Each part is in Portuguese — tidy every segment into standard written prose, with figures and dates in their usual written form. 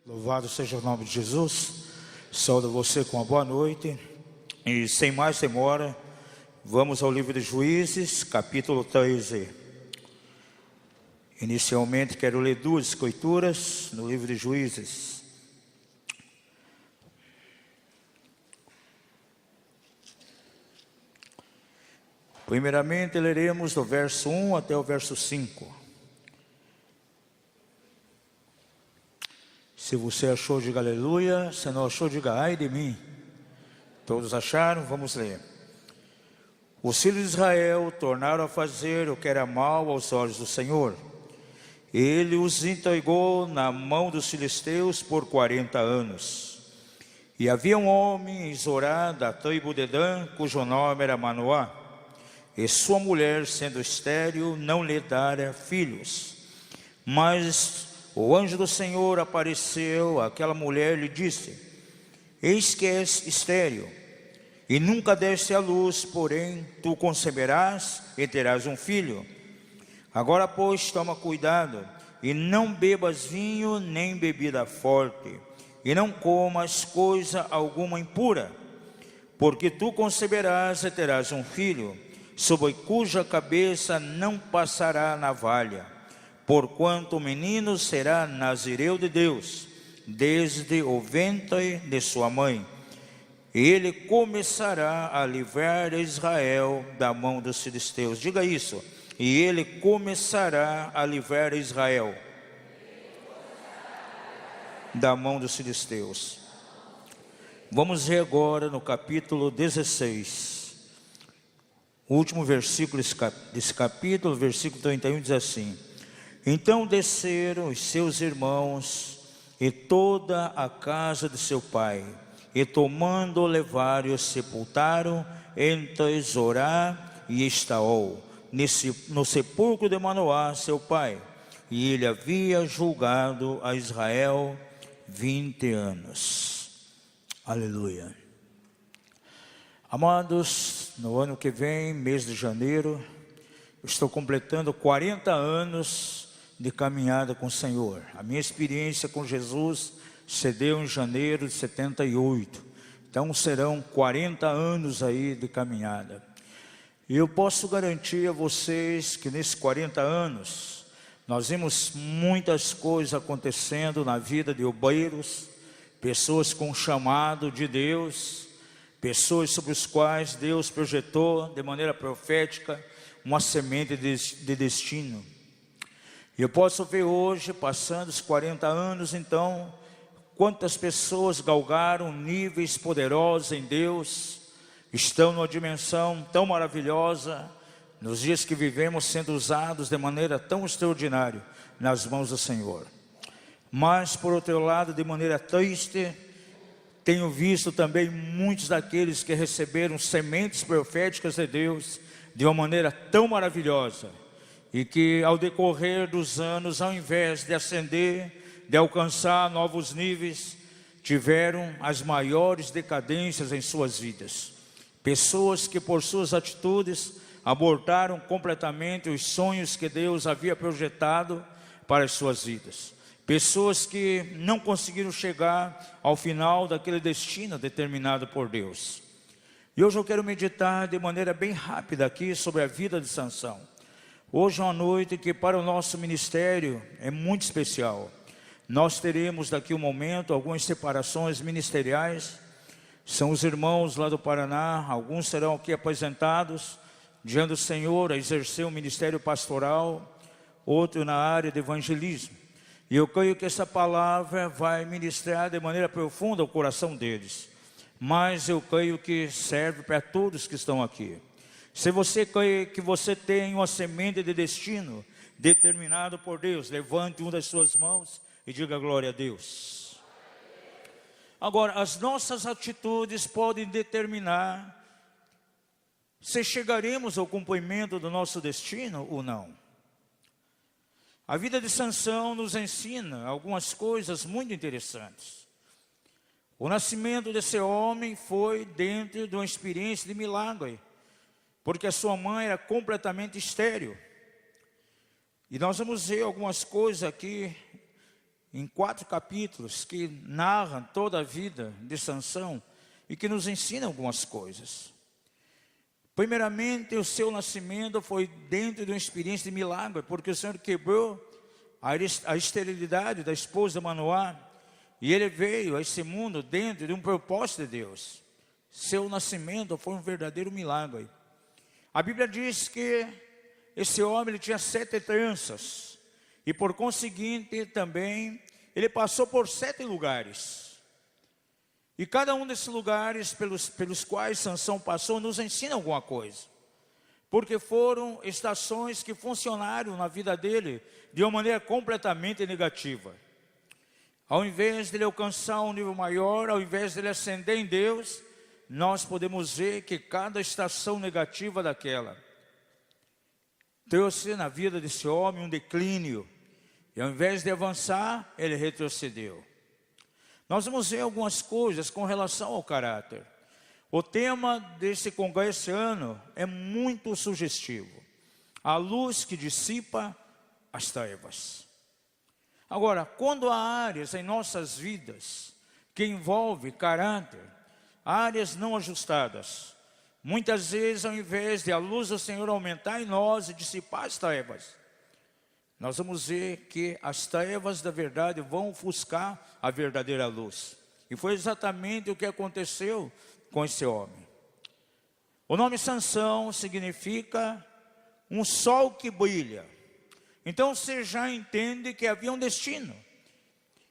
Louvado seja o nome de Jesus. Saúdo você com uma boa noite. E sem mais demora, vamos ao livro de Juízes, capítulo 13. Inicialmente quero ler duas escrituras no livro de Juízes. Primeiramente leremos do verso 1 até o verso 5. Se você achou, diga aleluia. Se não achou, diga ai de mim. Todos acharam? Vamos ler. Os filhos de Israel tornaram a fazer o que era mal aos olhos do Senhor. Ele os entregou na mão dos filisteus por 40 anos. E havia um homem em Zorá, da tribo de Dan, cujo nome era Manoá. E sua mulher, sendo estéril, não lhe dera filhos. Mas o anjo do Senhor apareceu àquela mulher e lhe disse: eis que és estéril, e nunca deste à luz, porém tu conceberás e terás um filho. Agora, pois, toma cuidado, e não bebas vinho nem bebida forte, e não comas coisa alguma impura, porque tu conceberás e terás um filho, sobre cuja cabeça não passará navalha. Porquanto o menino será nazireu de Deus, desde o ventre de sua mãe. Ele começará a livrar Israel da mão dos filisteus. Diga isso. E ele começará a livrar Israel da mão dos filisteus. Vamos ver agora no capítulo 16. O último versículo desse capítulo, versículo 31, diz assim: então desceram os seus irmãos e toda a casa de seu pai, e tomando-o levaram e o sepultaram entre Zorá e Estaol, no sepulcro de Manoá, seu pai. E ele havia julgado a Israel 20 anos. Aleluia. Amados, no ano que vem, mês de janeiro, estou completando 40 anos de caminhada com o Senhor. A minha experiência com Jesus se deu em janeiro de 78. Então serão 40 anos aí de caminhada. E eu posso garantir a vocês que nesses 40 anos nós vimos muitas coisas acontecendo na vida de obreiros, pessoas com chamado de Deus, pessoas sobre os quais Deus projetou de maneira profética uma semente de destino. E eu posso ver hoje, passando os 40 anos, então, quantas pessoas galgaram níveis poderosos em Deus, estão numa dimensão tão maravilhosa, nos dias que vivemos, sendo usados de maneira tão extraordinária nas mãos do Senhor. Mas, por outro lado, de maneira triste, tenho visto também muitos daqueles que receberam sementes proféticas de Deus de uma maneira tão maravilhosa, e que ao decorrer dos anos, ao invés de ascender, de alcançar novos níveis, tiveram as maiores decadências em suas vidas. Pessoas que por suas atitudes abortaram completamente os sonhos que Deus havia projetado para as suas vidas. Pessoas que não conseguiram chegar ao final daquele destino determinado por Deus. E hoje eu quero meditar de maneira bem rápida aqui sobre a vida de Sansão. Hoje é uma noite que para o nosso ministério é muito especial. Nós teremos daqui um momento algumas separações ministeriais. São os irmãos lá do Paraná, alguns serão aqui apresentados diante do Senhor a exercer o ministério pastoral, outro na área de evangelismo. E eu creio que essa palavra vai ministrar de maneira profunda o coração deles. Mas eu creio que serve para todos que estão aqui. Se você crê que você tem uma semente de destino determinado por Deus, levante uma das suas mãos e diga glória a Deus. Agora, as nossas atitudes podem determinar se chegaremos ao cumprimento do nosso destino ou não. A vida de Sansão nos ensina algumas coisas muito interessantes. O nascimento desse homem foi dentro de uma experiência de milagre, porque a sua mãe era completamente estéril. E nós vamos ver algumas coisas aqui em 4 capítulos que narram toda a vida de Sansão e que nos ensinam algumas coisas. Primeiramente, o seu nascimento foi dentro de uma experiência de milagre, porque o Senhor quebrou a esterilidade da esposa de Manoá, e ele veio a esse mundo dentro de um propósito de Deus. Seu nascimento foi um verdadeiro milagre. A Bíblia diz que esse homem ele tinha 7 tranças, e por conseguinte também ele passou por 7 lugares. E cada um desses lugares pelos quais Sansão passou nos ensina alguma coisa. Porque foram estações que funcionaram na vida dele de uma maneira completamente negativa. Ao invés de ele alcançar um nível maior, ao invés de ele ascender em Deus, nós podemos ver que cada estação negativa daquela trouxe na vida desse homem um declínio. E ao invés de avançar, ele retrocedeu. Nós vamos ver algumas coisas com relação ao caráter. O tema desse congresso esse ano é muito sugestivo. A luz que dissipa as trevas. Agora, quando há áreas em nossas vidas que envolvem caráter, áreas não ajustadas, muitas vezes ao invés de a luz do Senhor aumentar em nós e dissipar as trevas, nós vamos ver que as trevas da verdade vão ofuscar a verdadeira luz. E foi exatamente o que aconteceu com esse homem. O nome Sansão significa um sol que brilha. Então você já entende que havia um destino.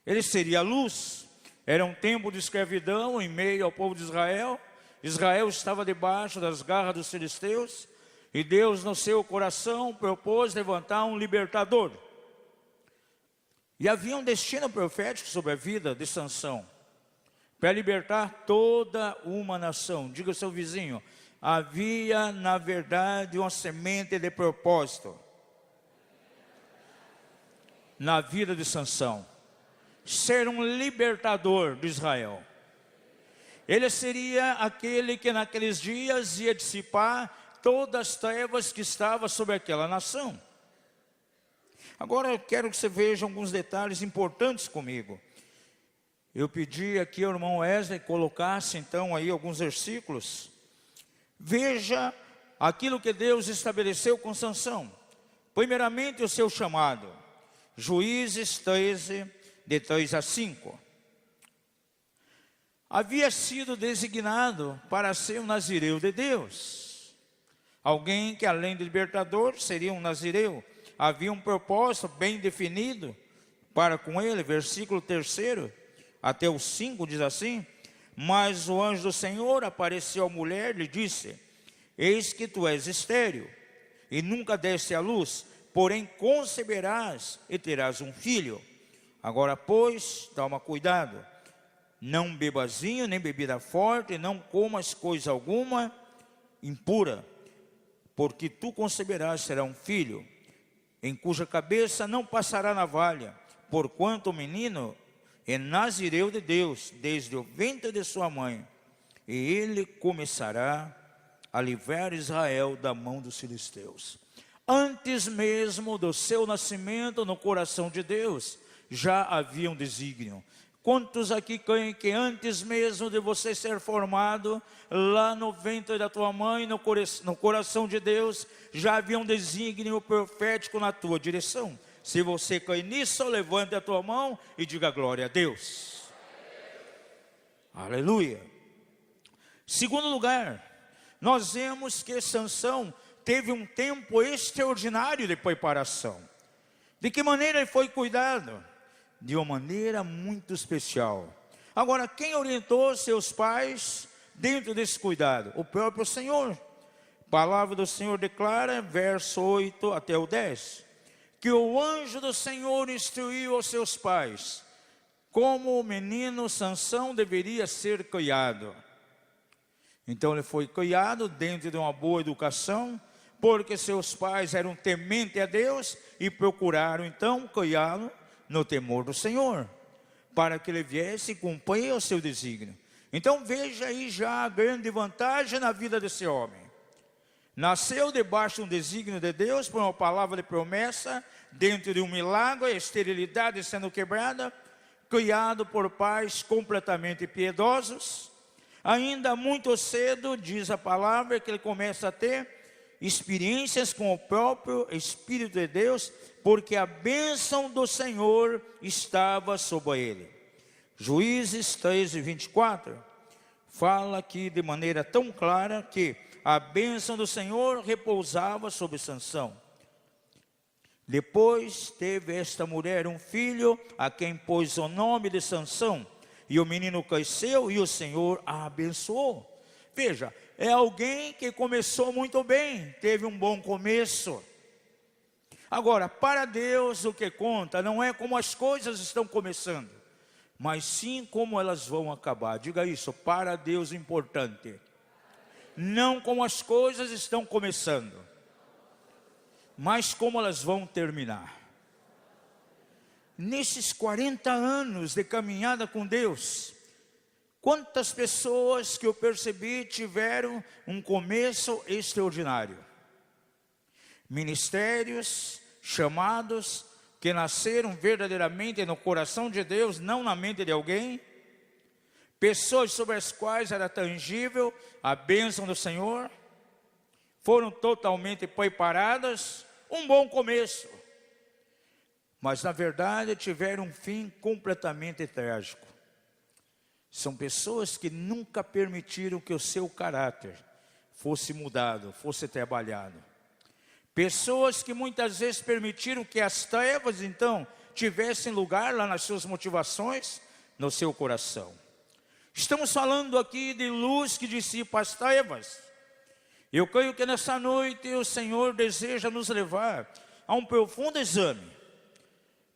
Ele seria a luz. Era um tempo de escravidão em meio ao povo de Israel. Israel estava debaixo das garras dos filisteus. E Deus no seu coração propôs levantar um libertador. E havia um destino profético sobre a vida de Sansão, para libertar toda uma nação. Diga ao seu vizinho, havia na verdade uma semente de propósito na vida de Sansão. Ser um libertador de Israel. Ele seria aquele que naqueles dias ia dissipar todas as trevas que estavam sobre aquela nação. Agora eu quero que você veja alguns detalhes importantes comigo. Eu pedi aqui ao irmão Wesley que colocasse então aí alguns versículos. Veja aquilo que Deus estabeleceu com Sansão. Primeiramente o seu chamado. Juízes 13, de 3 a 5. Havia sido designado para ser um nazireu de Deus. Alguém que além de libertador seria um nazireu. Havia um propósito bem definido para com ele. Versículo 3 até o 5 diz assim: mas o anjo do Senhor apareceu à mulher e lhe disse: eis que tu és estéril e nunca deste à luz, porém conceberás e terás um filho. Agora pois, toma cuidado, não bebas vinho nem bebida forte, não comas coisa alguma impura, porque tu conceberás, será um filho, em cuja cabeça não passará navalha, porquanto o menino é nazireu de Deus, desde o ventre de sua mãe, e ele começará a livrar Israel da mão dos filisteus. Antes mesmo do seu nascimento no coração de Deus, já havia um desígnio. Quantos aqui creem que antes mesmo de você ser formado, lá no ventre da tua mãe, no coração de Deus, já havia um desígnio profético na tua direção? Se você crê nisso, levante a tua mão e diga glória a Deus. Aleluia. Segundo lugar, nós vemos que Sansão teve um tempo extraordinário de preparação. De que maneira ele foi cuidado? De uma maneira muito especial. Agora, quem orientou seus pais dentro desse cuidado? O próprio Senhor. A palavra do Senhor declara, verso 8 até o 10, que o anjo do Senhor instruiu aos seus pais como o menino Sansão deveria ser criado. Então ele foi criado dentro de uma boa educação, porque seus pais eram tementes a Deus e procuraram então criá-lo no temor do Senhor, para que ele viesse cumprir o seu desígnio. Então veja aí já a grande vantagem na vida desse homem. Nasceu debaixo de um desígnio de Deus, por uma palavra de promessa, dentro de um milagre, a esterilidade sendo quebrada, criado por pais completamente piedosos. Ainda muito cedo, diz a palavra, que ele começa a ter experiências com o próprio Espírito de Deus, porque a bênção do Senhor estava sobre ele. Juízes 13:24 fala aqui de maneira tão clara que a bênção do Senhor repousava sobre Sansão. Depois teve esta mulher um filho, a quem pôs o nome de Sansão, e o menino cresceu e o Senhor a abençoou. Veja, é alguém que começou muito bem, teve um bom começo. Agora, para Deus o que conta não é como as coisas estão começando, mas sim como elas vão acabar. Diga isso, para Deus importante. Não como as coisas estão começando, mas como elas vão terminar. Nesses 40 anos de caminhada com Deus, quantas pessoas que eu percebi tiveram um começo extraordinário. Ministérios, chamados, que nasceram verdadeiramente no coração de Deus, não na mente de alguém. Pessoas sobre as quais era tangível a bênção do Senhor, foram totalmente preparadas, um bom começo, mas na verdade tiveram um fim completamente trágico. São pessoas que nunca permitiram que o seu caráter fosse mudado, fosse trabalhado. Pessoas que muitas vezes permitiram que as trevas então tivessem lugar lá nas suas motivações, no seu coração. Estamos falando aqui de luz que dissipa as trevas. Eu creio que nessa noite o Senhor deseja nos levar a um profundo exame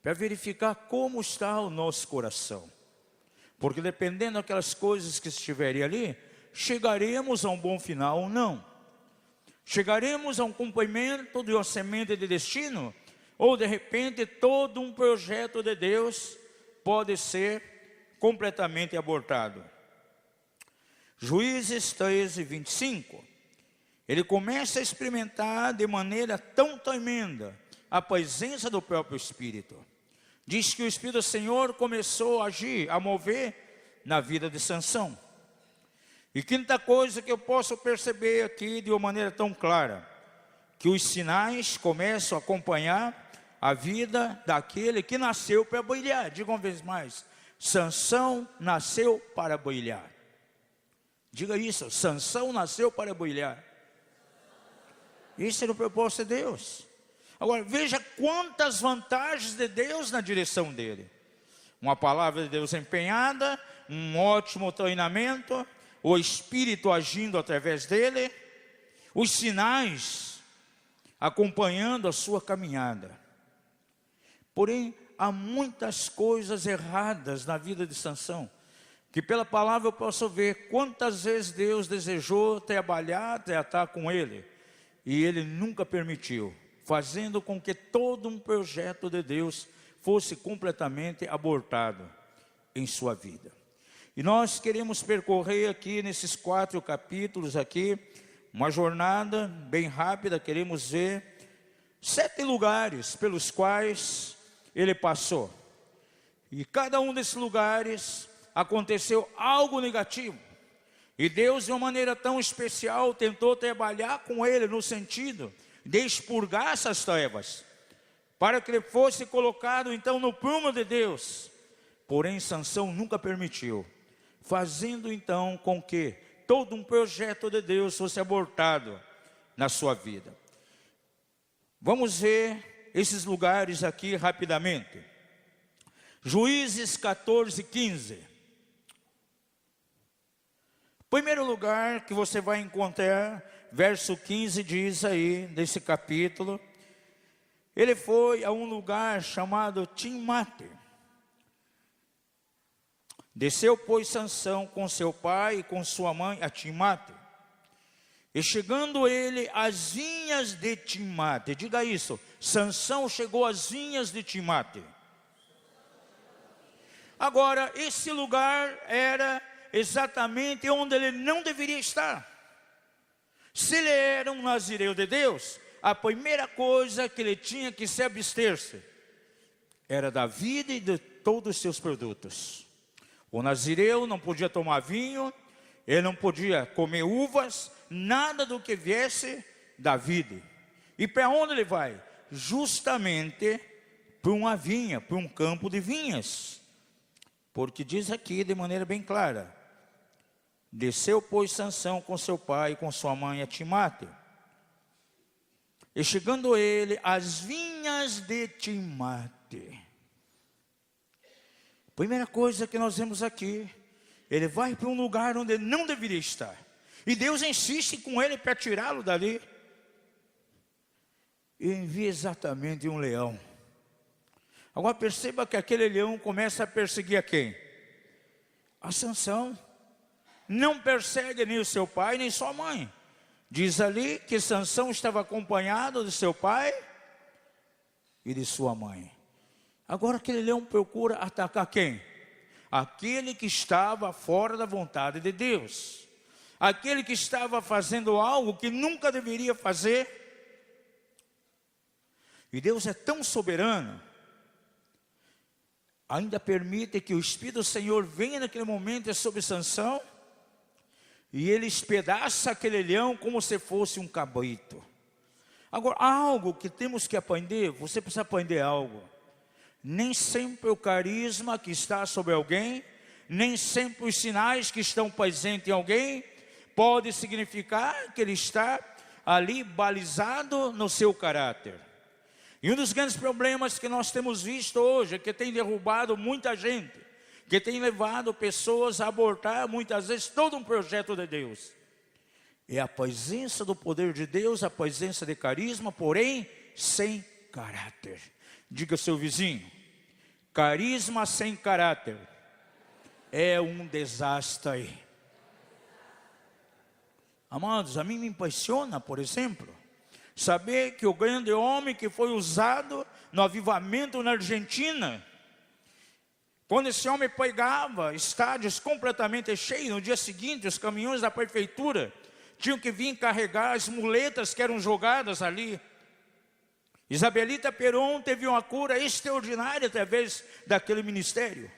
para verificar como está o nosso coração. Porque dependendo daquelas coisas que estiverem ali, chegaremos a um bom final ou não. Chegaremos a um cumprimento de uma semente de destino, ou de repente todo um projeto de Deus pode ser completamente abortado. Juízes 13:25, ele começa a experimentar de maneira tão tremenda a presença do próprio Espírito. Diz que o Espírito do Senhor começou a agir, a mover na vida de Sansão. E quinta coisa que eu posso perceber aqui de uma maneira tão clara, que os sinais começam a acompanhar a vida daquele que nasceu para brilhar. Diga uma vez mais, Sansão nasceu para brilhar. Diga isso, Sansão nasceu para brilhar. Isso era o propósito de Deus. Agora, veja quantas vantagens de Deus na direção dele. Uma palavra de Deus empenhada, um ótimo treinamento, o Espírito agindo através dele, os sinais acompanhando a sua caminhada. Porém, há muitas coisas erradas na vida de Sansão, que pela palavra eu posso ver quantas vezes Deus desejou trabalhar, tratar com ele, e ele nunca permitiu, fazendo com que todo um projeto de Deus fosse completamente abortado em sua vida. E nós queremos percorrer aqui nesses 4 capítulos aqui, uma jornada bem rápida, queremos ver 7 lugares pelos quais ele passou. E cada um desses lugares aconteceu algo negativo. E Deus, de uma maneira tão especial, tentou trabalhar com ele no sentido de expurgar essas trevas, para que ele fosse colocado então no prumo de Deus. Porém, Sansão nunca permitiu, fazendo então com que todo um projeto de Deus fosse abortado na sua vida. Vamos ver esses lugares aqui rapidamente. Juízes 14:15. Primeiro lugar que você vai encontrar, verso 15 diz aí, desse capítulo, ele foi a um lugar chamado Timnate. Desceu, pois, Sansão com seu pai e com sua mãe a Timnate. E chegando ele às vinhas de Timnate, diga isso, Sansão chegou às vinhas de Timnate. Agora, esse lugar era exatamente onde ele não deveria estar. Se ele era um nazireu de Deus, a primeira coisa que ele tinha que se abster-se era da vida e de todos os seus produtos. O nazireu não podia tomar vinho, ele não podia comer uvas, nada do que viesse da vide. E para onde ele vai? Justamente para uma vinha, para um campo de vinhas. Porque diz aqui de maneira bem clara: desceu, pois, Sansão com seu pai e com sua mãe a Timate. E chegando ele às vinhas de Timate. Primeira coisa que nós vemos aqui, ele vai para um lugar onde ele não deveria estar. E Deus insiste com ele para tirá-lo dali. E envia exatamente um leão. Agora perceba que aquele leão começa a perseguir a quem? A Sansão. Não persegue nem o seu pai, nem sua mãe. Diz ali que Sansão estava acompanhado de seu pai e de sua mãe. Agora aquele leão procura atacar quem? Aquele que estava fora da vontade de Deus. Aquele que estava fazendo algo que nunca deveria fazer. E Deus é tão soberano, ainda permite que o Espírito do Senhor venha naquele momento sobre Sansão, e ele espedaça aquele leão como se fosse um cabrito. Agora, algo que temos que aprender, você precisa aprender algo. Nem sempre o carisma que está sobre alguém, nem sempre os sinais que estão presentes em alguém, pode significar que ele está ali balizado no seu caráter. E um dos grandes problemas que nós temos visto hoje, que tem derrubado muita gente, que tem levado pessoas a abortar muitas vezes todo um projeto de Deus, é a presença do poder de Deus, a presença de carisma, porém sem caráter. Diga ao seu vizinho: carisma sem caráter é um desastre. Amados, a mim me impressiona, por exemplo, saber que o grande homem que foi usado no avivamento na Argentina, quando esse homem pregava, estádios completamente cheios, no dia seguinte os caminhões da prefeitura tinham que vir carregar as muletas que eram jogadas ali. Isabelita Peron teve uma cura extraordinária através daquele ministério.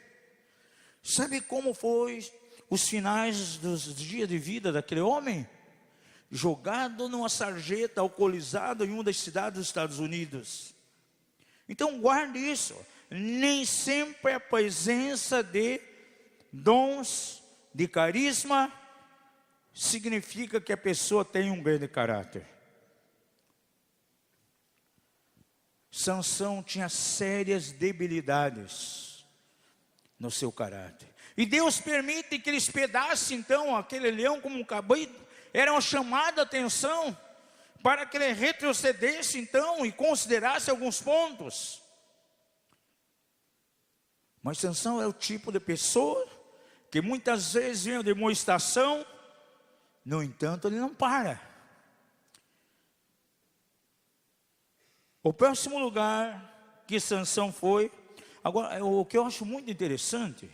Sabe como foi os finais dos dias de vida daquele homem? Jogado numa sarjeta, alcoolizado em uma das cidades dos Estados Unidos. Então guarde isso. Nem sempre a presença de dons, de carisma, significa que a pessoa tem um grande caráter. Sansão tinha sérias debilidades no seu caráter. E Deus permite que ele espedace então aquele leão como um cabrito. Era uma chamada a atenção para que ele retrocedesse então e considerasse alguns pontos. Mas Sansão é o tipo de pessoa que muitas vezes vem a demonstração, no entanto ele não para. O próximo lugar que Sansão foi, agora o que eu acho muito interessante,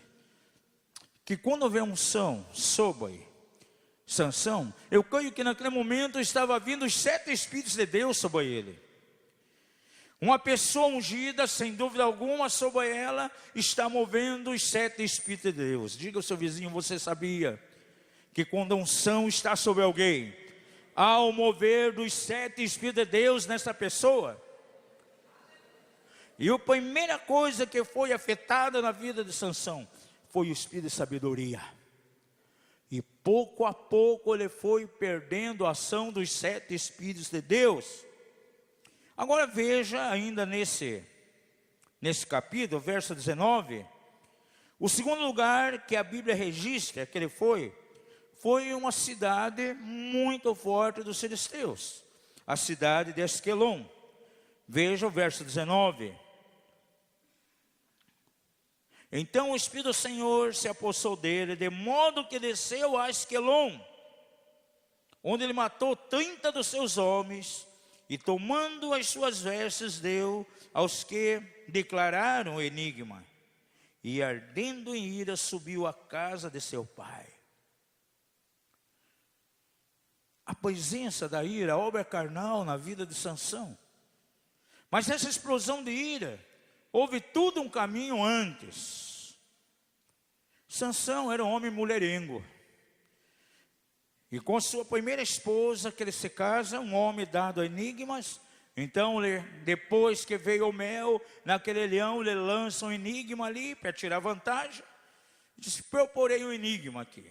que quando houve unção sobre Sansão, eu creio que naquele momento estava vindo os 7 Espíritos de Deus sobre ele. Uma pessoa ungida, sem dúvida alguma, sobre ela está movendo os 7 Espíritos de Deus. Diga ao seu vizinho: você sabia que quando a unção está sobre alguém, há o mover dos 7 Espíritos de Deus nessa pessoa? E a primeira coisa que foi afetada na vida de Sansão foi o espírito de sabedoria. E pouco a pouco ele foi perdendo a ação dos 7 Espíritos de Deus. Agora veja ainda nesse capítulo, verso 19, o segundo lugar que a Bíblia registra que ele foi uma cidade muito forte dos filisteus, a cidade de Asquelon. Veja o verso 19. Então o Espírito do Senhor se apossou dele, de modo que desceu a Asquelon, onde ele matou 30 dos seus homens, e tomando as suas vestes deu aos que declararam o enigma, e ardendo em ira subiu à casa de seu pai. A presença da ira, a obra carnal na vida de Sansão. Mas essa explosão de ira houve tudo um caminho antes. Sansão era um homem mulherengo. E com sua primeira esposa, que ele se casa, um homem dado a enigmas. Então, depois que veio o mel, naquele leão, ele lança um enigma ali para tirar vantagem. Diz: proporei um enigma aqui.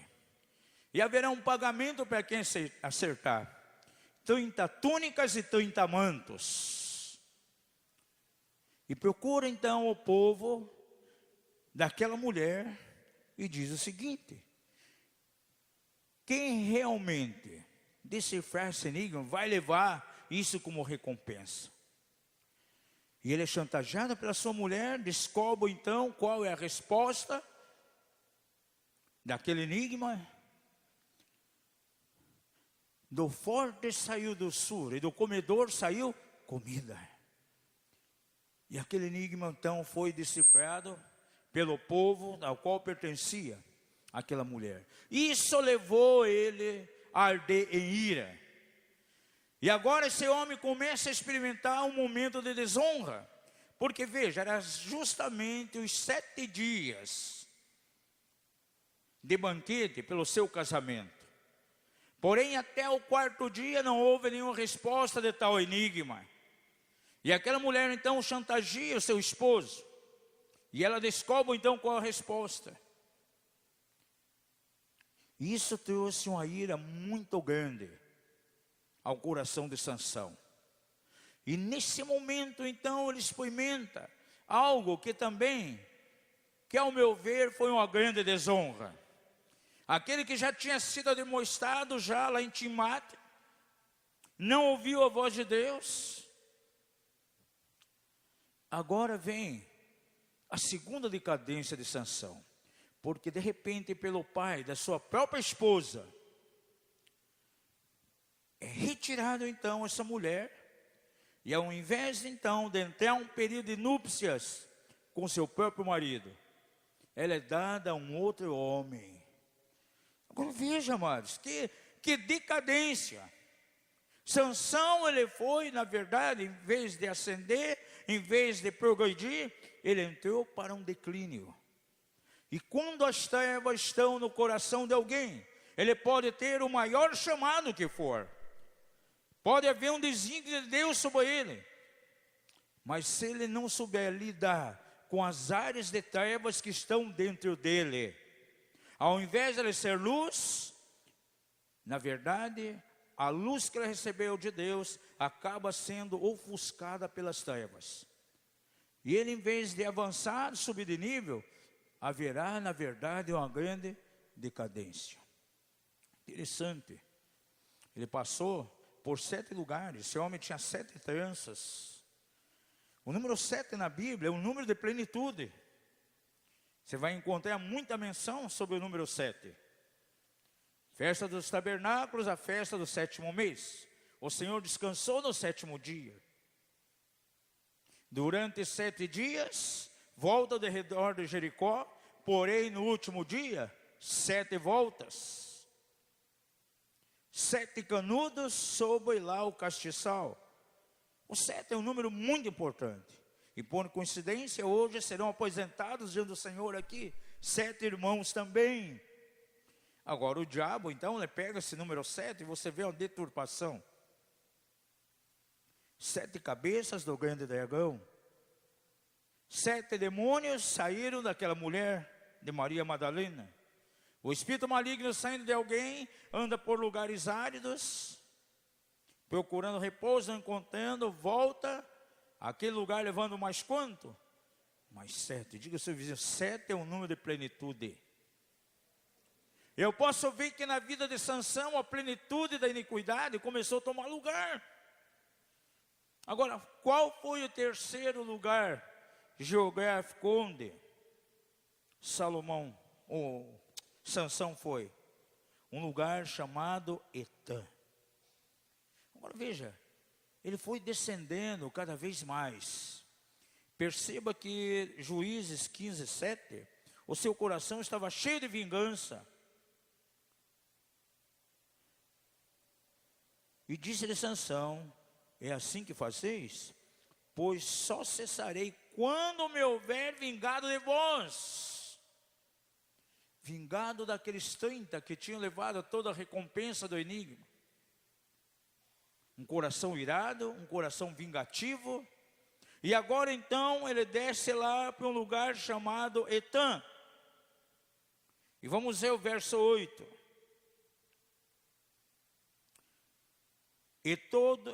E haverá um pagamento para quem acertar. 30 túnicas e 30 mantos. E procura então o povo daquela mulher e diz o seguinte: quem realmente decifrar esse enigma vai levar isso como recompensa. E ele é chantageado pela sua mulher, descobre então qual é a resposta daquele enigma. Do forte saiu do sul, e do comedor saiu comida. E aquele enigma então foi decifrado pelo povo ao qual pertencia aquela mulher. Isso levou ele a arder em ira. E agora esse homem começa a experimentar um momento de desonra. Porque veja, era justamente os 7 dias de banquete pelo seu casamento. Porém, até o 4º dia não houve nenhuma resposta de tal enigma. E aquela mulher então chantageia o seu esposo. E ela descobre então qual a resposta. Isso trouxe uma ira muito grande ao coração de Sansão. E nesse momento então ele experimenta algo que também, que ao meu ver foi uma grande desonra. Aquele que já tinha sido demonstrado já lá em Timate, não ouviu a voz de Deus. Agora vem a segunda decadência de Sansão. Porque de repente pelo pai da sua própria esposa, é retirado então essa mulher. E ao invés então de entrar um período de núpcias com seu próprio marido, ela é dada a um outro homem. Agora veja, amados, que decadência. Sansão, ele foi, na verdade, em vez de ascender, em vez de progredir, ele entrou para um declínio. E quando as trevas estão no coração de alguém, ele pode ter o maior chamado que for. Pode haver um desígnio de Deus sobre ele. Mas se ele não souber lidar com as áreas de trevas que estão dentro dele, ao invés de ele ser luz, na verdade, a luz que ele recebeu de Deus acaba sendo ofuscada pelas trevas. E ele, em vez de avançar, subir de nível, haverá, na verdade, uma grande decadência. Interessante. Ele passou por 7 lugares. Esse homem tinha 7 tranças. O número 7 na Bíblia é um número de plenitude. Você vai encontrar muita menção sobre o número 7. Festa dos tabernáculos, a festa do 7º mês. O Senhor descansou no 7º dia. Durante 7 dias, volta de redor de Jericó, porém no último dia, 7 voltas. 7 canudos sobre lá o castiçal. O 7 é um número muito importante. E por coincidência, hoje serão aposentados diante do Senhor aqui 7 irmãos também. Agora o diabo, então, ele pega esse número 7 e você vê uma deturpação. 7 cabeças do grande dragão. 7 demônios saíram daquela mulher de Maria Madalena. O espírito maligno saindo de alguém anda por lugares áridos, procurando repouso, não encontrando, volta aquele lugar levando mais quanto? Mais 7. Diga ao seu vizinho, 7 é um número de plenitude. Eu posso ver que na vida de Sansão a plenitude da iniquidade começou a tomar lugar. Agora, qual foi o terceiro lugar geográfico onde Sansão foi? Um lugar chamado Etã. Agora veja, ele foi descendendo cada vez mais. Perceba que Juízes 15, 7, o seu coração estava cheio de vingança. E disse-lhe Sansão, é assim que fazeis? Pois só cessarei quando me houver vingado de vós, vingado daqueles 30 que tinham levado toda a recompensa do enigma, um coração irado, um coração vingativo, e agora então ele desce lá para um lugar chamado Etã, e vamos ver o verso 8.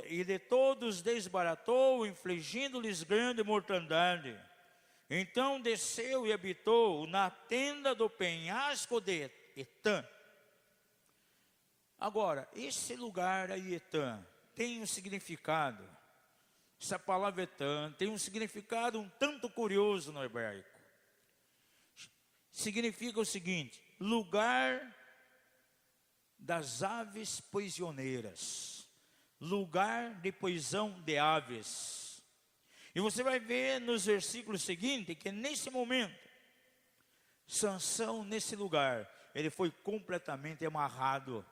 E de todos desbaratou, infligindo-lhes grande mortandade. Então desceu e habitou na tenda do penhasco de Etã. Agora, esse lugar aí, Etã, tem um significado. Essa palavra Etã tem um significado um tanto curioso no hebraico. Significa o seguinte: lugar das aves prisioneiras. Lugar de prisão de aves. E você vai ver nos versículos seguintes que nesse momento, Sansão nesse lugar, ele foi completamente amarrado.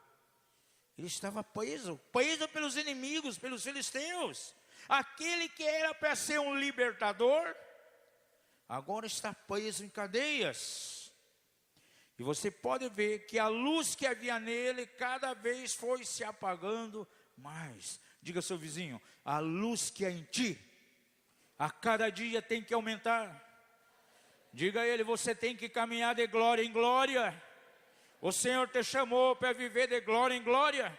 Ele estava preso pelos inimigos, pelos filisteus. Aquele que era para ser um libertador, agora está preso em cadeias. E você pode ver que a luz que havia nele cada vez foi se apagando mais. Diga ao seu vizinho: a luz que há em ti, a cada dia tem que aumentar. Diga a ele: você tem que caminhar de glória em glória. O Senhor te chamou para viver de glória em glória,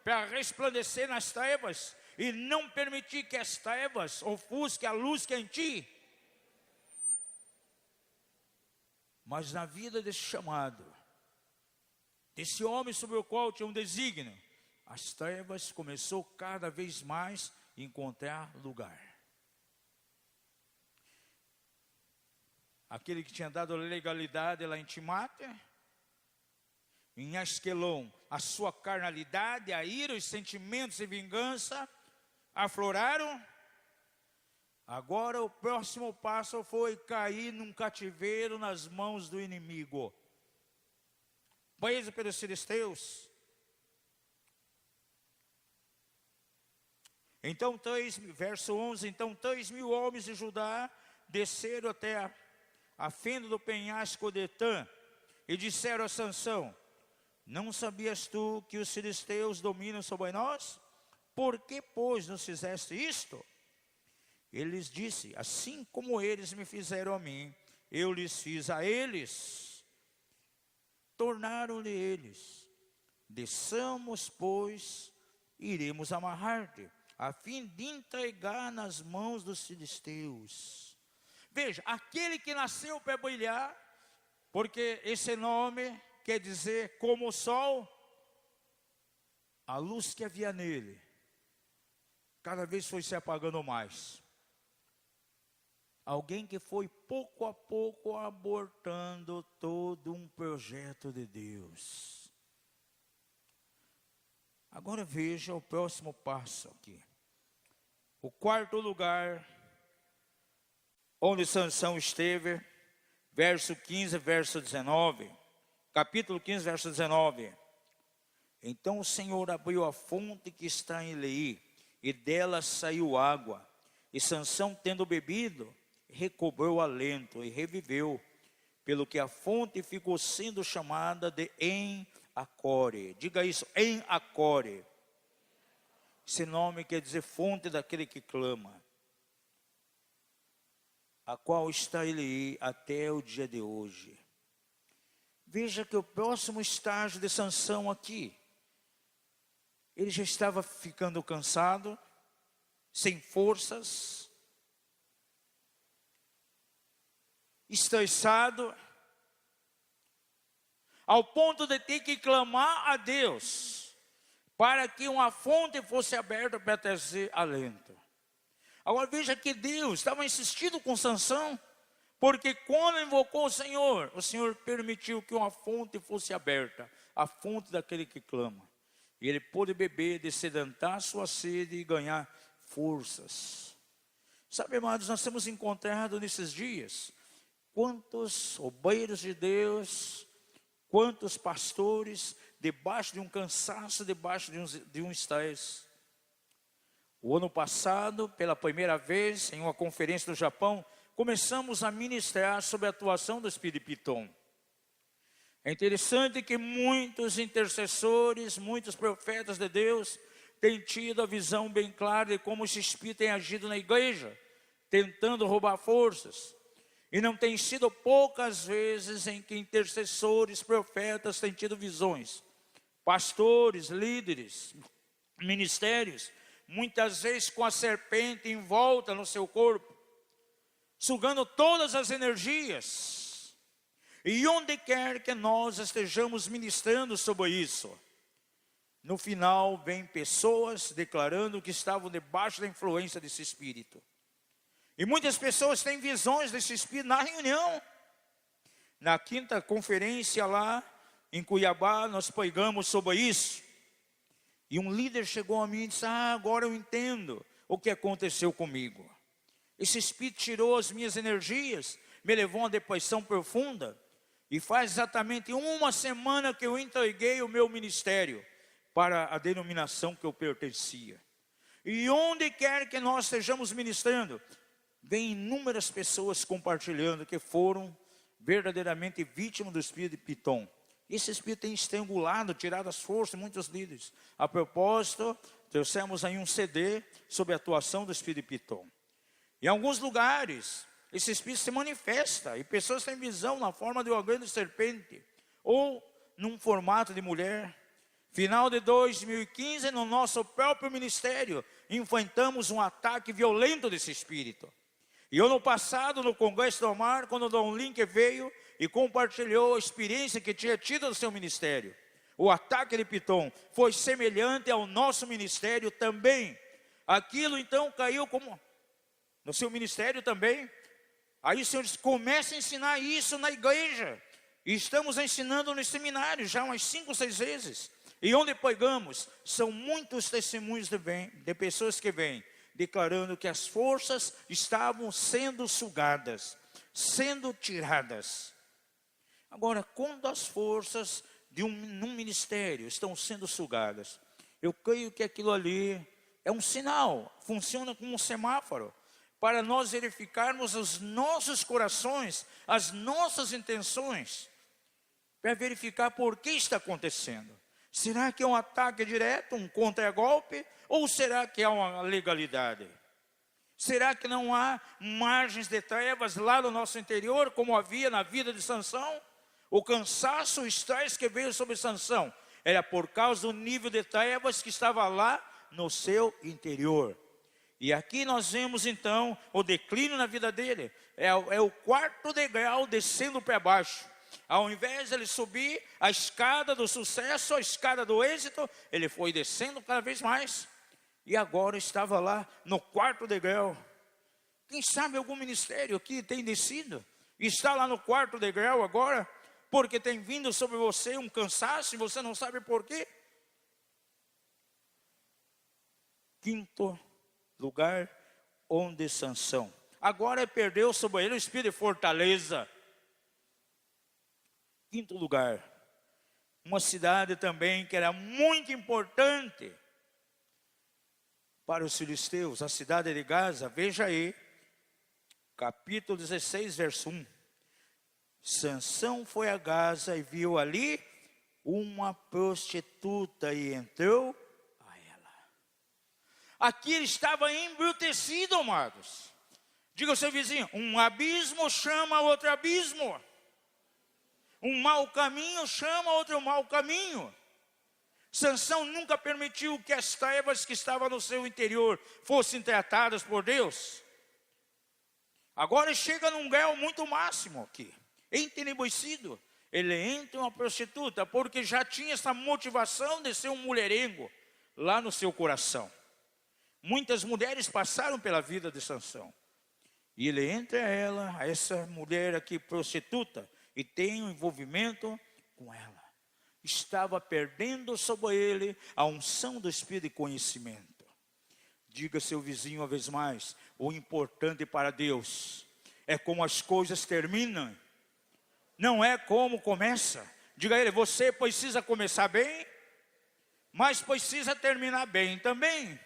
para resplandecer nas trevas, e não permitir que as trevas ofusquem a luz que há em ti. Mas na vida desse chamado, desse homem sobre o qual tinha um desígnio, as trevas começou cada vez mais a encontrar lugar. Aquele que tinha dado legalidade lá em Timate, em Asquelon, a sua carnalidade, a ira, os sentimentos de vingança afloraram. Agora o próximo passo foi cair num cativeiro nas mãos do inimigo, preso pelos filisteus. Então, verso 11, então 3.000 homens de Judá desceram até a fenda do penhasco de Etã e disseram a Sansão: não sabias tu que os filisteus dominam sobre nós? Por que, pois, nos fizeste isto? Ele lhes disse: assim como eles me fizeram a mim, eu lhes fiz a eles. Tornaram-lhe eles: desçamos, pois, iremos amarrar-te, a fim de entregar nas mãos dos filisteus. Veja, aquele que nasceu para brilhar, porque esse nome quer dizer como o sol, a luz que havia nele, cada vez foi se apagando mais. Alguém que foi pouco a pouco abortando todo um projeto de Deus. Agora veja o próximo passo aqui. O quarto lugar onde Sansão esteve, verso 15, verso 19. Capítulo 15, verso 19. Então o Senhor abriu a fonte que está em Leí, e dela saiu água. E Sansão, tendo bebido, recobrou o alento e reviveu, pelo que a fonte ficou sendo chamada de En-Acore. Diga isso, En-Acore. Esse nome quer dizer fonte daquele que clama, a qual está ele até o dia de hoje. Veja que o próximo estágio de Sansão aqui, ele já estava ficando cansado, sem forças, estressado, ao ponto de ter que clamar a Deus para que uma fonte fosse aberta para trazer alento. Agora veja que Deus estava insistindo com Sansão, porque quando invocou o Senhor permitiu que uma fonte fosse aberta, a fonte daquele que clama. E ele pôde beber, dessedentar sua sede e ganhar forças. Sabe, amados, nós temos encontrado nesses dias quantos obreiros de Deus, quantos pastores, debaixo de um cansaço, debaixo de um estresse. O ano passado, pela primeira vez, em uma conferência no Japão, começamos a ministrar sobre a atuação do Espírito Piton. É interessante que muitos intercessores, muitos profetas de Deus têm tido a visão bem clara de como esse Espírito tem agido na igreja, tentando roubar forças. E não tem sido poucas vezes em que intercessores, profetas têm tido visões. Pastores, líderes, ministérios, muitas vezes com a serpente em volta no seu corpo, sugando todas as energias. E onde quer que nós estejamos ministrando sobre isso, no final vem pessoas declarando que estavam debaixo da influência desse espírito. E muitas pessoas têm visões desse espírito na reunião. Na quinta conferência lá em Cuiabá, nós pregamos sobre isso. E um líder chegou a mim e disse: agora eu entendo o que aconteceu comigo. Esse espírito tirou as minhas energias, me levou a uma depressão profunda. E faz exatamente uma semana que eu entreguei o meu ministério para a denominação que eu pertencia. E onde quer que nós estejamos ministrando, vem inúmeras pessoas compartilhando que foram verdadeiramente vítimas do espírito de Piton. Esse espírito tem estrangulado, tirado as forças de muitos líderes. A propósito, trouxemos aí um CD sobre a atuação do espírito de Piton. Em alguns lugares, esse espírito se manifesta e pessoas têm visão na forma de uma grande serpente ou num formato de mulher. Final de 2015, no nosso próprio ministério, enfrentamos um ataque violento desse espírito. E ano passado, no Congresso do Mar, quando o Dom Link veio e compartilhou a experiência que tinha tido no seu ministério, o ataque de Piton foi semelhante ao nosso ministério também. Aquilo então caiu como no seu ministério também. Aí o Senhor disse: comece a ensinar isso na igreja. E estamos ensinando no seminário já umas 5 ou 6 vezes. E onde pregamos, são muitos testemunhos de pessoas que vêm declarando que as forças estavam sendo sugadas, sendo tiradas. Agora, quando as forças num ministério estão sendo sugadas, eu creio que aquilo ali é um sinal, funciona como um semáforo, para nós verificarmos os nossos corações, as nossas intenções, para verificar por que está acontecendo. Será que é um ataque direto, um contragolpe, ou será que é uma legalidade? Será que não há margens de trevas lá no nosso interior, como havia na vida de Sansão? O cansaço, o estresse que veio sobre Sansão era por causa do nível de trevas que estava lá no seu interior. E aqui nós vemos então o declínio na vida dele. É o 4º degrau descendo para baixo. Ao invés de ele subir a escada do sucesso, a escada do êxito, ele foi descendo cada vez mais. E agora estava lá no 4º degrau. Quem sabe algum ministério aqui tem descido e está lá no 4º degrau agora, porque tem vindo sobre você um cansaço e você não sabe por quê. 5º lugar, onde Sansão agora perdeu sobre ele o espírito de fortaleza. 5º lugar, uma cidade também que era muito importante para os filisteus, a cidade de Gaza. Veja aí, capítulo 16, verso 1. Sansão foi a Gaza e viu ali uma prostituta e entrou a ela. Aqui ele estava embrutecido, amados. Diga ao seu vizinho: um abismo chama outro abismo. Um mau caminho chama outro mau caminho. Sansão nunca permitiu que as trevas que estavam no seu interior fossem tratadas por Deus. Agora chega num grau muito máximo aqui, entenebrecido. Ele entra uma prostituta porque já tinha essa motivação de ser um mulherengo lá no seu coração. Muitas mulheres passaram pela vida de Sansão. E ele entra essa mulher aqui prostituta, e tem um envolvimento com ela. Estava perdendo sobre ele a unção do Espírito de conhecimento. Diga ao seu vizinho uma vez mais: o importante para Deus é como as coisas terminam, não é como começa. Diga a ele: você precisa começar bem, mas precisa terminar bem também.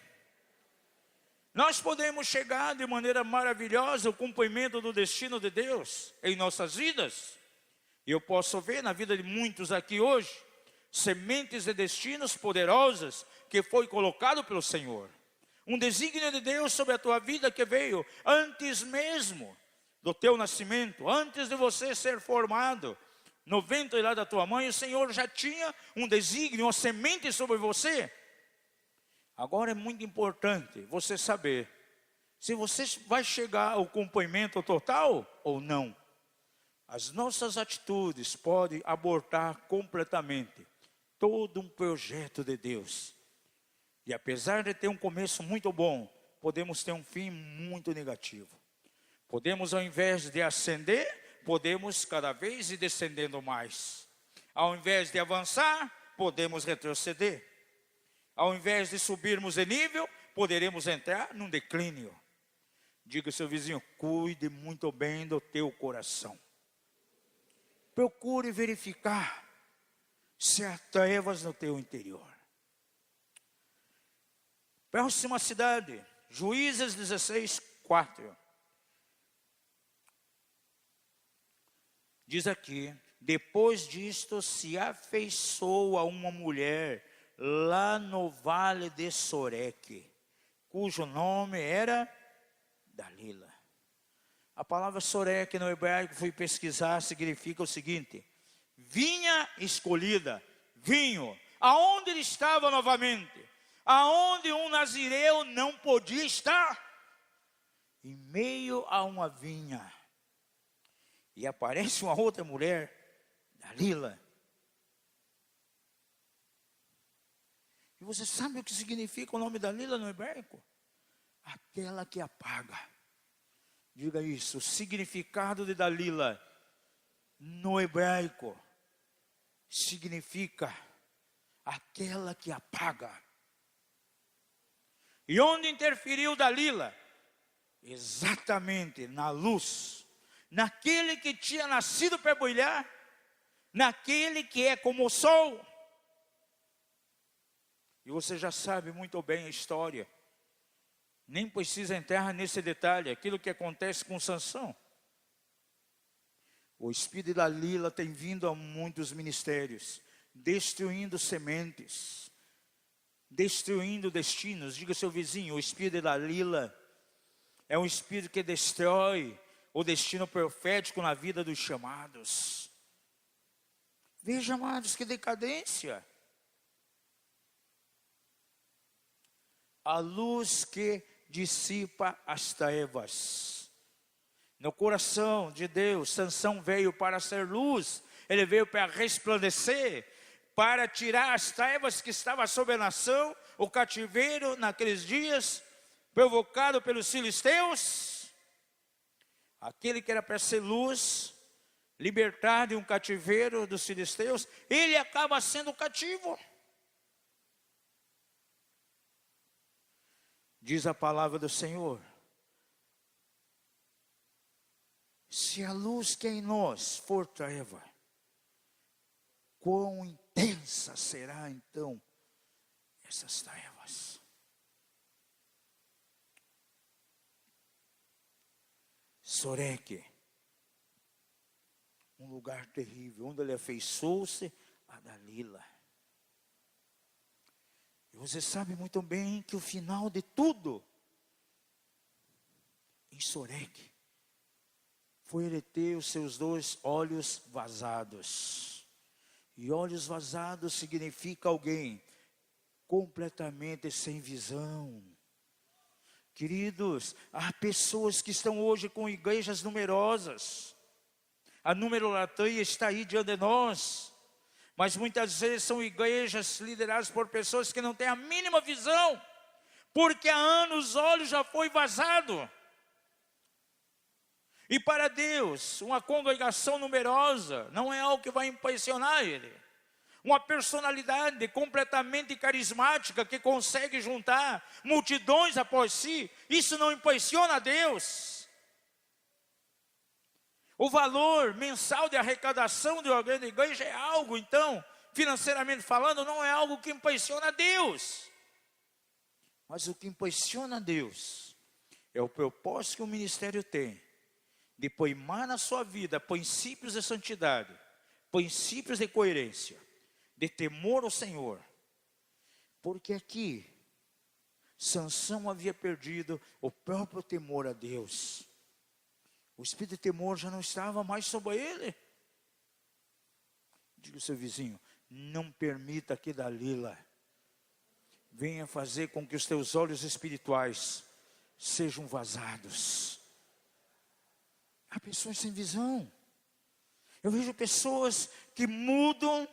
Nós podemos chegar de maneira maravilhosa ao cumprimento do destino de Deus em nossas vidas. E eu posso ver na vida de muitos aqui hoje, sementes de destinos poderosas que foi colocado pelo Senhor. Um desígnio de Deus sobre a tua vida que veio antes mesmo do teu nascimento, antes de você ser formado no ventre lá da tua mãe, o Senhor já tinha um desígnio, uma semente sobre você. Agora é muito importante você saber se você vai chegar ao cumprimento total ou não. As nossas atitudes podem abortar completamente todo um projeto de Deus. E apesar de ter um começo muito bom, podemos ter um fim muito negativo. Podemos, ao invés de ascender, podemos cada vez ir descendendo mais. Ao invés de avançar, podemos retroceder. Ao invés de subirmos de nível, poderemos entrar num declínio. Diga ao seu vizinho, cuide muito bem do teu coração. Procure verificar se há trevas no teu interior. Próxima cidade, Juízes 16:4. Diz aqui, depois disto se afeiçoou a uma mulher lá no vale de Soreque, cujo nome era Dalila. A palavra Soreque no hebraico, fui pesquisar, significa o seguinte: vinha escolhida, vinho. Aonde ele estava novamente? Aonde um nazireu não podia estar? Em meio a uma vinha. E aparece uma outra mulher, Dalila. E você sabe o que significa o nome Dalila no hebraico? Aquela que apaga. Diga isso, o significado de Dalila no hebraico significa aquela que apaga. E onde interferiu Dalila? Exatamente na luz, naquele que tinha nascido para brilhar, naquele que é como o sol. E você já sabe muito bem a história. Nem precisa entrar nesse detalhe, aquilo que acontece com Sansão. O espírito de Dalila tem vindo a muitos ministérios, destruindo sementes, destruindo destinos. Diga ao seu vizinho, o espírito de Dalila é um espírito que destrói o destino profético na vida dos chamados. Veja, amados, que decadência. A luz que dissipa as trevas. No coração de Deus, Sansão veio para ser luz. Ele veio para resplandecer, para tirar as trevas que estavam sobre a nação, o cativeiro naqueles dias, provocado pelos filisteus. Aquele que era para ser luz, libertar de um cativeiro dos filisteus, ele acaba sendo cativo. Diz a palavra do Senhor, se a luz que é em nós for treva, quão intensa será então essas trevas. Soreque, um lugar terrível, onde ele afeiçoou-se a Dalila. E você sabe muito bem que o final de tudo, em Soreque, foi ele ter os seus 2 olhos vazados. E olhos vazados significa alguém completamente sem visão. Queridos, há pessoas que estão hoje com igrejas numerosas. A numerolatria está aí diante de nós. Mas muitas vezes são igrejas lideradas por pessoas que não têm a mínima visão. Porque há anos os olhos já foi vazado. E para Deus, uma congregação numerosa não é algo que vai impressionar Ele. Uma personalidade completamente carismática que consegue juntar multidões após si, isso não impressiona a Deus. O valor mensal de arrecadação de uma grande igreja é algo, então, financeiramente falando, não é algo que impressiona a Deus. Mas o que impressiona a Deus é o propósito que o ministério tem de poimar na sua vida princípios de santidade, princípios de coerência, de temor ao Senhor. Porque aqui, Sansão havia perdido o próprio temor a Deus. O espírito de temor já não estava mais sobre ele. Diga ao seu vizinho, não permita que Dalila venha fazer com que os teus olhos espirituais sejam vazados. Há pessoas sem visão. Eu vejo pessoas que mudam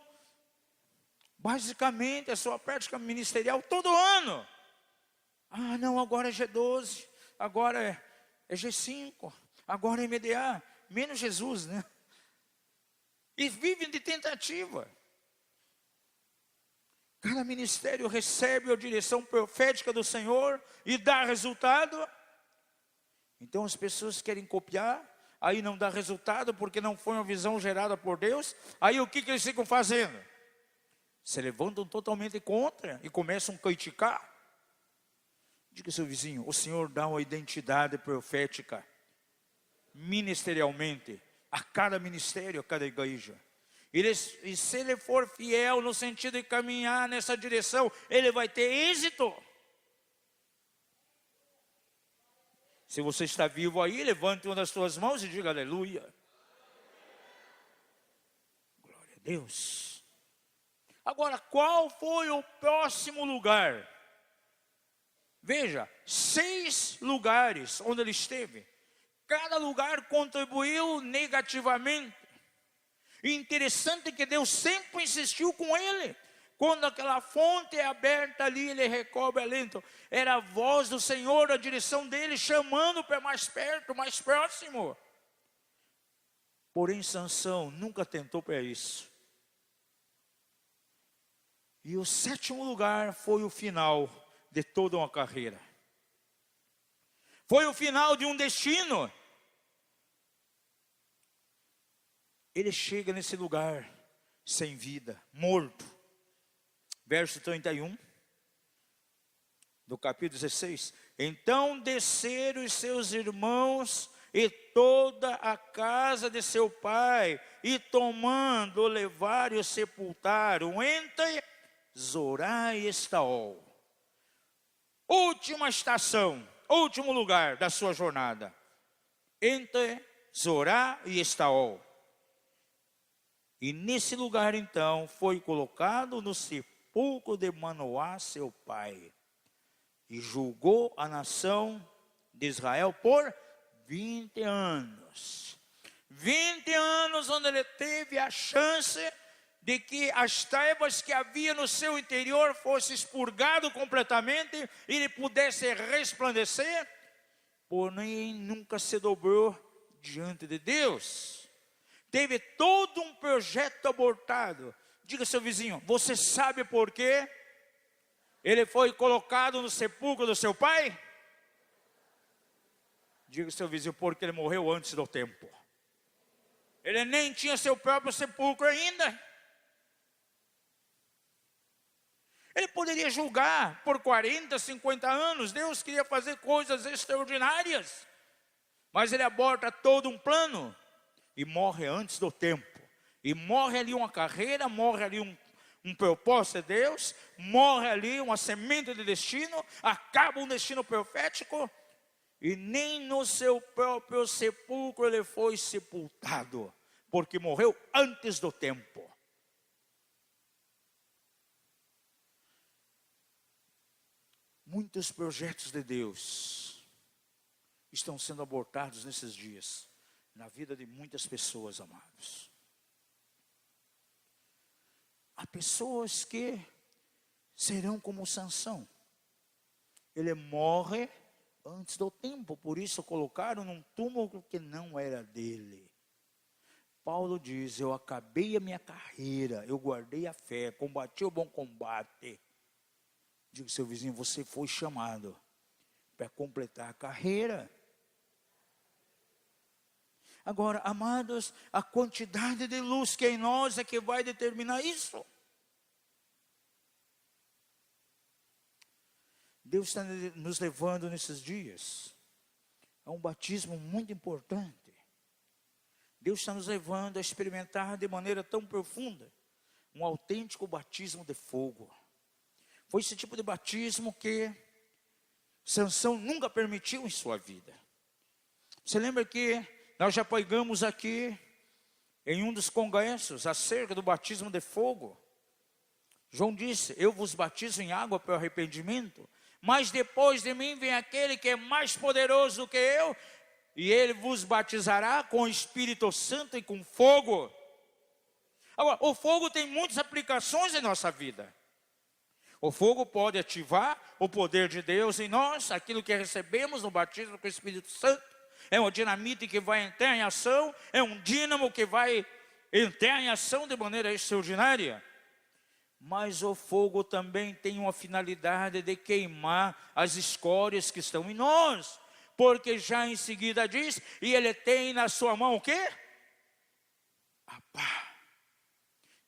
basicamente a sua prática ministerial todo ano. Ah, não, agora é G12, agora é G5, agora é MDA, menos Jesus, né? E vivem de tentativa. Cada ministério recebe a direção profética do Senhor e dá resultado. Então as pessoas querem copiar, aí não dá resultado porque não foi uma visão gerada por Deus. Aí o que eles ficam fazendo? Se levantam totalmente contra e começam a criticar. Diga ao seu vizinho, o Senhor dá uma identidade profética, ministerialmente, a cada ministério, a cada igreja. E se ele for fiel no sentido de caminhar nessa direção, ele vai ter êxito. Se você está vivo aí, levante uma das suas mãos e diga aleluia. Glória a Deus. Agora, qual foi o próximo lugar? Veja, 6 lugares onde ele esteve. Cada lugar contribuiu negativamente. E interessante que Deus sempre insistiu com ele. Quando aquela fonte é aberta ali, ele recobre alento. Era a voz do Senhor, a direção dele, chamando para mais perto, mais próximo. Porém, Sansão nunca tentou para isso. E o 7º lugar foi o final de toda uma carreira. Foi o final de um destino. Ele chega nesse lugar sem vida, morto. Verso 31 do capítulo 16. Então desceram os seus irmãos e toda a casa de seu pai, e tomando, levaram e o sepultaram entre Zorá e Estaol. Última estação, último lugar da sua jornada, entre Zorá e Estaol. E nesse lugar então foi colocado no sepulcro de Manoá, seu pai, e julgou a nação de Israel por 20 anos. 20 anos onde ele teve a chance de que as trevas que havia no seu interior fossem expurgado completamente e ele pudesse resplandecer, porém nunca se dobrou diante de Deus. Teve todo um projeto abortado. Diga ao seu vizinho, você sabe por quê ele foi colocado no sepulcro do seu pai? Diga ao seu vizinho, porque ele morreu antes do tempo. Ele nem tinha seu próprio sepulcro ainda. Ele poderia julgar por 40, 50 anos. Deus queria fazer coisas extraordinárias. Mas ele aborta todo um plano e morre antes do tempo. E morre ali uma carreira, morre ali um propósito de Deus, morre ali uma semente de destino, acaba um destino profético, e nem no seu próprio sepulcro ele foi sepultado, porque morreu antes do tempo. Muitos projetos de Deus estão sendo abortados nesses dias, na vida de muitas pessoas, amados. Há pessoas que serão como Sansão. Ele morre antes do tempo, por isso colocaram num túmulo que não era dele. Paulo diz, eu acabei a minha carreira, eu guardei a fé, combati o bom combate. Diga ao seu vizinho, você foi chamado para completar a carreira. Agora, amados, a quantidade de luz que é em nós é que vai determinar isso. Deus está nos levando nesses dias a um batismo muito importante. Deus está nos levando a experimentar de maneira tão profunda um autêntico batismo de fogo. Foi esse tipo de batismo que Sansão nunca permitiu em sua vida. Você lembra que nós já pregamos aqui em um dos congressos acerca do batismo de fogo? João disse: eu vos batizo em água para o arrependimento, mas depois de mim vem aquele que é mais poderoso do que eu, e ele vos batizará com o Espírito Santo e com fogo. Agora, o fogo tem muitas aplicações em nossa vida. O fogo pode ativar o poder de Deus em nós, aquilo que recebemos no batismo com o Espírito Santo. É um dinamite que vai entrar em ação, é um dínamo que vai entrar em ação de maneira extraordinária. Mas o fogo também tem uma finalidade de queimar as escórias que estão em nós. Porque já em seguida diz, e ele tem na sua mão o quê? A pá.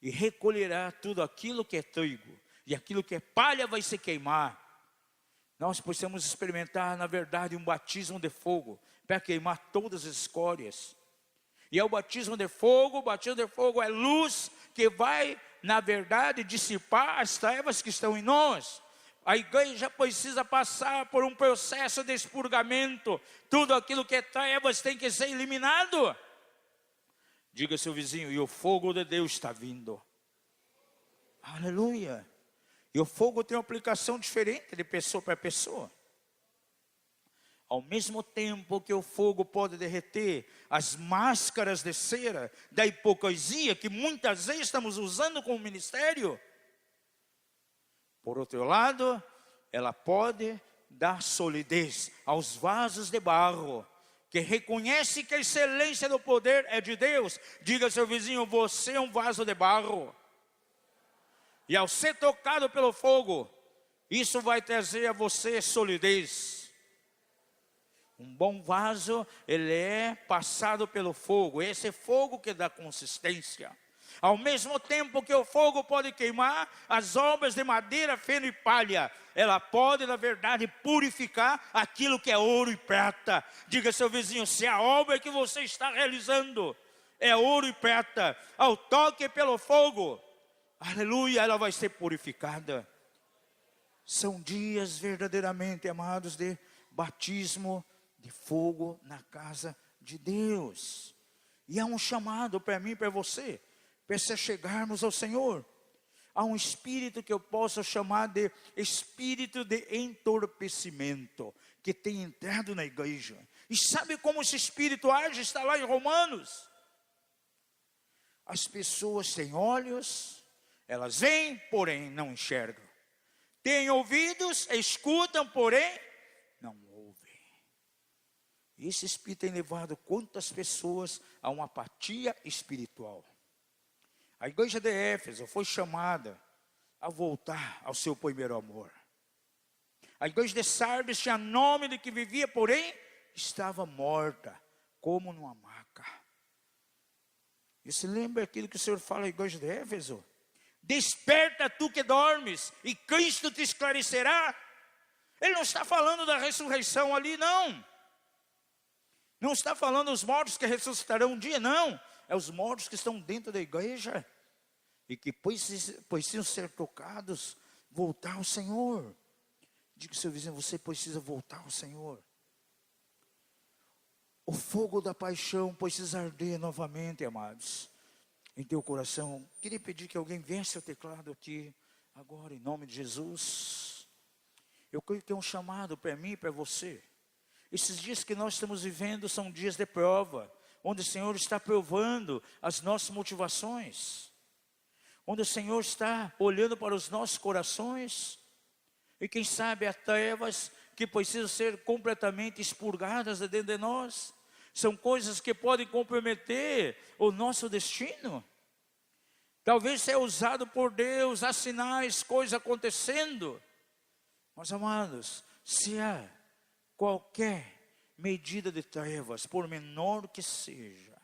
E recolherá tudo aquilo que é trigo, e aquilo que é palha vai se queimar. Nós precisamos experimentar, na verdade, um batismo de fogo, para queimar todas as escórias. E é o batismo de fogo é luz que vai, na verdade, dissipar as trevas que estão em nós. A igreja precisa passar por um processo de expurgamento. Tudo aquilo que é trevas tem que ser eliminado. Diga ao seu vizinho: e o fogo de Deus está vindo. Aleluia. E o fogo tem uma aplicação diferente de pessoa para pessoa. Ao mesmo tempo que o fogo pode derreter as máscaras de cera da hipocrisia que muitas vezes estamos usando como ministério, por outro lado, ela pode dar solidez aos vasos de barro, que reconhece que a excelência do poder é de Deus. Diga ao seu vizinho: você é um vaso de barro. E ao ser tocado pelo fogo, isso vai trazer a você solidez. Um bom vaso, ele é passado pelo fogo. Esse é fogo que dá consistência. Ao mesmo tempo que o fogo pode queimar as obras de madeira, feno e palha, ela pode, na verdade, purificar aquilo que é ouro e prata. Diga ao seu vizinho: se a obra que você está realizando é ouro e prata, ao toque pelo fogo, aleluia, ela vai ser purificada. São dias verdadeiramente, amados, de batismo de fogo na casa de Deus. E há um chamado para mim e para você, para se chegarmos ao Senhor. Há um espírito que eu posso chamar de espírito de entorpecimento, que tem entrado na igreja. E sabe como esse espírito age? Está lá em Romanos. As pessoas têm olhos, elas veem, porém não enxergam. Têm ouvidos, escutam, porém não ouvem. Esse espírito tem levado quantas pessoas a uma apatia espiritual. A igreja de Éfeso foi chamada a voltar ao seu primeiro amor. A igreja de Sardes tinha nome de que vivia, porém estava morta, como numa maca. E se lembra aquilo que o Senhor fala à igreja de Éfeso? Desperta tu que dormes, e Cristo te esclarecerá. Ele não está falando da ressurreição ali, não. Não está falando dos mortos que ressuscitarão um dia, não. É os mortos que estão dentro da igreja e que precisam ser tocados, voltar ao Senhor. Diga ao seu vizinho: você precisa voltar ao Senhor. O fogo da paixão precisa arder novamente, amados, em teu coração. Queria pedir que alguém viesse ao teclado aqui agora, em nome de Jesus. Eu creio que tem um chamado para mim e para você. Esses dias que nós estamos vivendo são dias de prova, onde o Senhor está provando as nossas motivações, onde o Senhor está olhando para os nossos corações, e quem sabe há trevas que precisam ser completamente expurgadas de dentro de nós. São coisas que podem comprometer o nosso destino. Talvez seja usado por Deus, há sinais, coisas acontecendo. Mas, amados, se há qualquer medida de trevas, por menor que seja,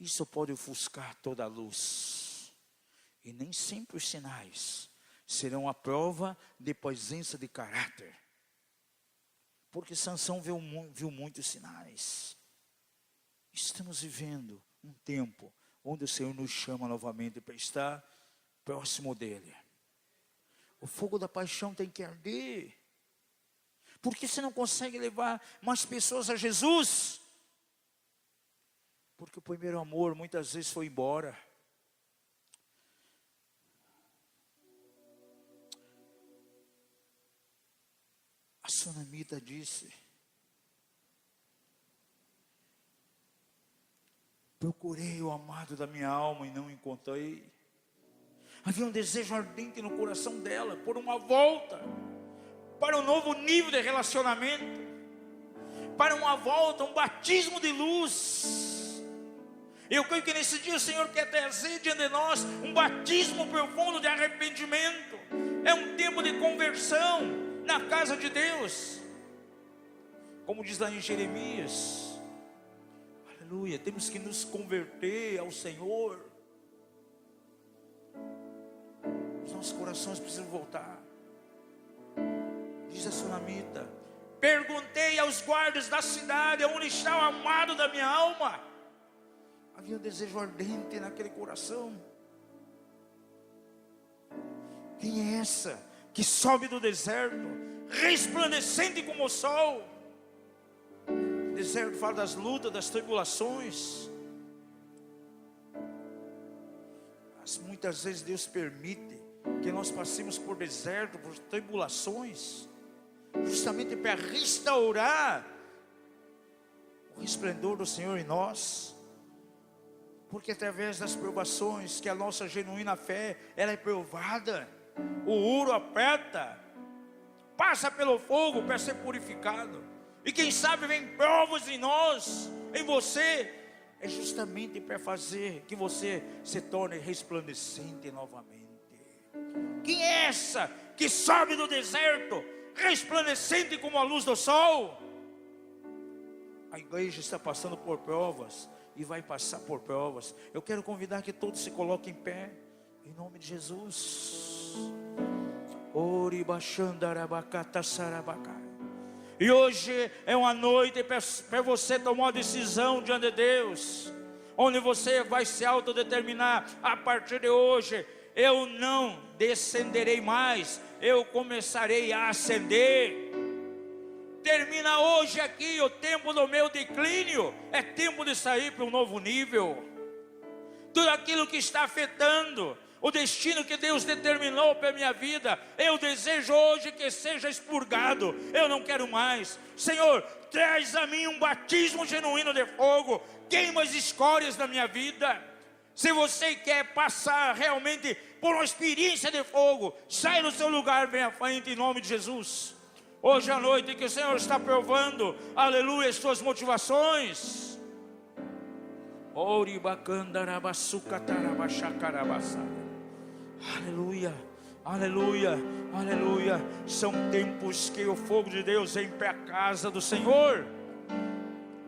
isso pode ofuscar toda a luz. E nem sempre os sinais serão a prova de presença de caráter. Porque Sansão viu muitos sinais. Estamos vivendo um tempo onde o Senhor nos chama novamente para estar próximo dEle. O fogo da paixão tem que arder. Porque você não consegue levar mais pessoas a Jesus? Porque o primeiro amor muitas vezes foi embora. A sunamita disse: procurei o amado da minha alma e não encontrei. Havia um desejo ardente no coração dela por uma volta para um novo nível de relacionamento, para uma volta, um batismo de luz. Eu creio que nesse dia o Senhor quer trazer diante de nós um batismo profundo de arrependimento. É um tempo de conversão na casa de Deus, como diz lá em Jeremias. Aleluia, temos que nos converter ao Senhor. Os nossos corações precisam voltar. Diz a sunamita: perguntei aos guardas da cidade onde está o amado da minha alma. Havia um desejo ardente naquele coração. Quem é essa que sobe do deserto, resplandecente como o sol? O deserto fala das lutas, das tribulações. Mas muitas vezes Deus permite que nós passemos por deserto, por tribulações, justamente para restaurar o resplendor do Senhor em nós. Porque através das provações que a nossa genuína fé, ela é provada. O ouro aperta, passa pelo fogo para ser purificado. E quem sabe vem provas em nós, em você, é justamente para fazer que você se torne resplandecente novamente. Quem é essa que sobe do deserto, resplandecente como a luz do sol? A igreja está passando por provas e vai passar por provas. Eu quero convidar que todos se coloquem em pé, em nome de Jesus. E hoje é uma noite para você tomar uma decisão diante de Deus, onde você vai se autodeterminar: a partir de hoje eu não descenderei mais, eu começarei a ascender. Termina hoje aqui o tempo do meu declínio, é tempo de sair para um novo nível. Tudo aquilo que está afetando o destino que Deus determinou para a minha vida, eu desejo hoje que seja expurgado. Eu não quero mais. Senhor, traz a mim um batismo genuíno de fogo, queima as escórias da minha vida. Se você quer passar realmente por uma experiência de fogo, sai do seu lugar, vem à frente em nome de Jesus. Hoje à noite que o Senhor está provando, aleluia, as suas motivações. Aleluia, aleluia, aleluia. São tempos que o fogo de Deus vem para a casa do Senhor.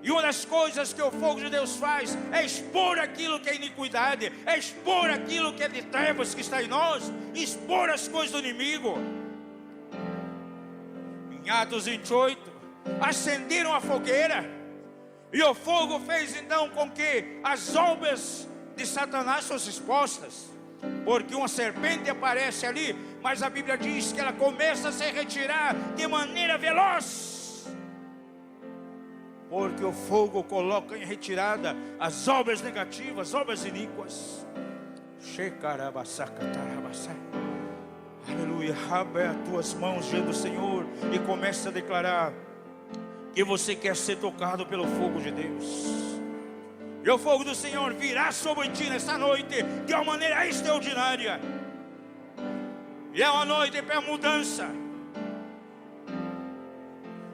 E uma das coisas que o fogo de Deus faz é expor aquilo que é iniquidade, é expor aquilo que é de trevas que está em nós, expor as coisas do inimigo. Em Atos 28, acenderam a fogueira, e o fogo fez então com que as obras de Satanás fossem expostas. Porque uma serpente aparece ali, mas a Bíblia diz que ela começa a se retirar de maneira veloz. Porque o fogo coloca em retirada as obras negativas, as obras iníquas. Aleluia, abre as tuas mãos diante do Senhor e começa a declarar que você quer ser tocado pelo fogo de Deus. E o fogo do Senhor virá sobre ti nesta noite de uma maneira extraordinária. E é uma noite para mudança.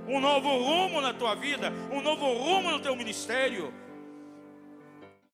Um novo rumo na tua vida, um novo rumo no teu ministério,